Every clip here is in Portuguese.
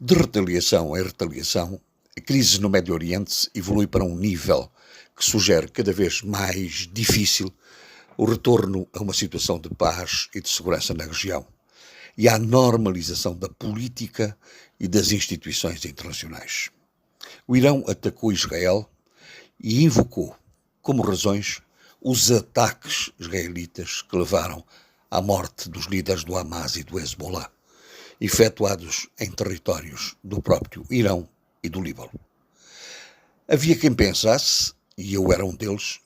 De retaliação em retaliação, a crise no Médio Oriente evolui para um nível que sugere cada vez mais difícil o retorno a uma situação de paz e de segurança na região e à normalização da política e das instituições internacionais. O Irão atacou Israel e invocou como razões os ataques israelitas que levaram à morte dos líderes do Hamas e do Hezbollah, efetuados em territórios do próprio Irão e do Líbano. Havia quem pensasse, e eu era um deles,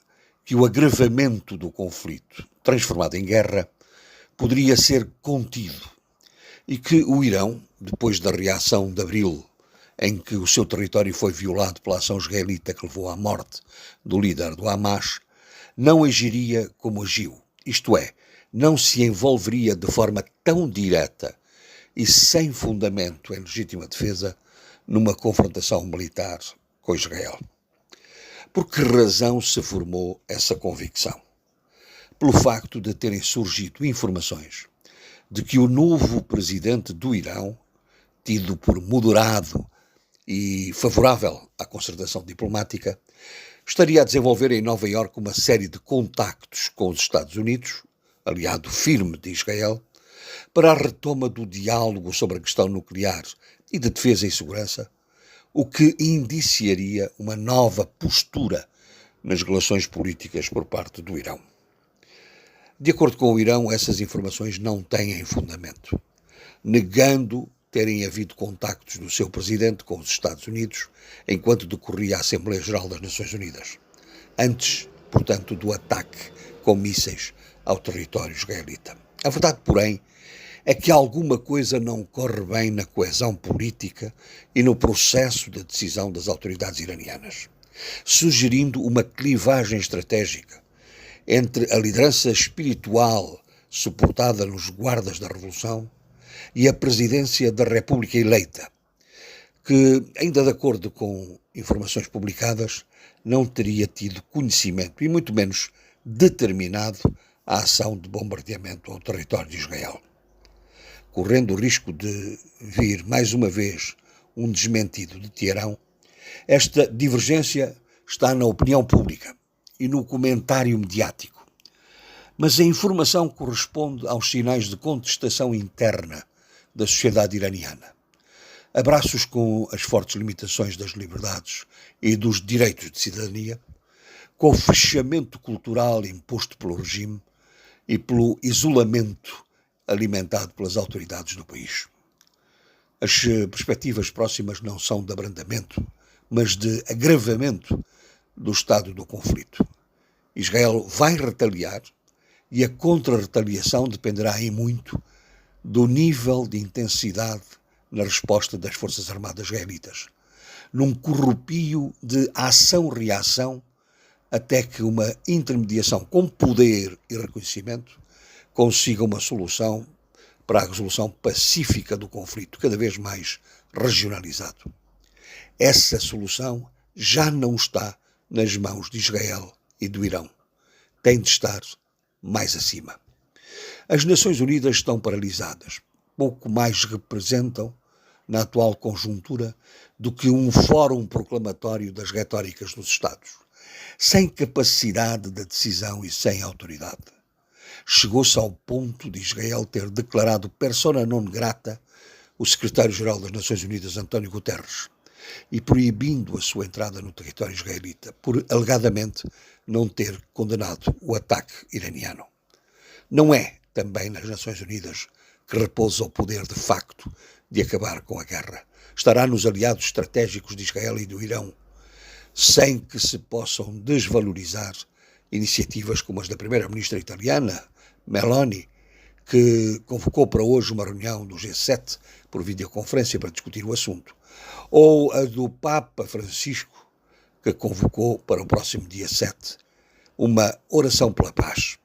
que o agravamento do conflito, transformado em guerra, poderia ser contido e que o Irão, depois da reação de abril, em que o seu território foi violado pela ação israelita que levou à morte do líder do Hamas, não agiria como agiu, isto é, não se envolveria de forma tão direta e sem fundamento em legítima defesa numa confrontação militar com Israel. Por que razão se formou essa convicção? Pelo facto de terem surgido informações de que o novo presidente do Irão, tido por moderado e favorável à concertação diplomática, estaria a desenvolver em Nova Iorque uma série de contactos com os Estados Unidos, aliado firme de Israel, para a retoma do diálogo sobre a questão nuclear e de defesa e segurança, o que indiciaria uma nova postura nas relações políticas por parte do Irão. De acordo com o Irão, essas informações não têm fundamento, negando terem havido contactos do seu presidente com os Estados Unidos enquanto decorria a Assembleia Geral das Nações Unidas, antes, portanto, do ataque com mísseis ao território israelita. A verdade, porém, é que alguma coisa não corre bem na coesão política e no processo de decisão das autoridades iranianas, sugerindo uma clivagem estratégica entre a liderança espiritual suportada nos guardas da Revolução e a presidência da República eleita, que, ainda de acordo com informações publicadas, não teria tido conhecimento e muito menos determinado a ação de bombardeamento ao território de Israel. Correndo o risco de vir mais uma vez um desmentido de Teherão, esta divergência está na opinião pública e no comentário mediático. Mas a informação corresponde aos sinais de contestação interna da sociedade iraniana. Abraços com as fortes limitações das liberdades e dos direitos de cidadania, com o fechamento cultural imposto pelo regime e pelo isolamento alimentado pelas autoridades do país. As perspectivas próximas não são de abrandamento, mas de agravamento do estado do conflito. Israel vai retaliar e a contra-retaliação dependerá em muito do nível de intensidade na resposta das Forças Armadas israelitas, num corrupio de ação-reação até que uma intermediação com poder e reconhecimento consiga uma solução para a resolução pacífica do conflito, cada vez mais regionalizado. Essa solução já não está nas mãos de Israel e do Irão. Tem de estar mais acima. As Nações Unidas estão paralisadas. Pouco mais representam, na atual conjuntura, do que um fórum proclamatório das retóricas dos Estados, sem capacidade de decisão e sem autoridade. Chegou-se ao ponto de Israel ter declarado persona non grata o secretário-geral das Nações Unidas, António Guterres, e proibindo a sua entrada no território israelita, por alegadamente não ter condenado o ataque iraniano. Não é também nas Nações Unidas que repousa o poder de facto de acabar com a guerra. Estará nos aliados estratégicos de Israel e do Irão, sem que se possam desvalorizar iniciativas como as da primeira-ministra italiana, Meloni, que convocou para hoje uma reunião do G7 por videoconferência para discutir o assunto, ou a do Papa Francisco, que convocou para o próximo dia 7 uma oração pela paz,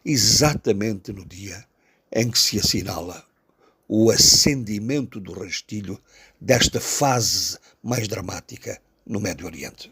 exatamente no dia em que se assinala o acendimento do rastilho desta fase mais dramática no Médio Oriente.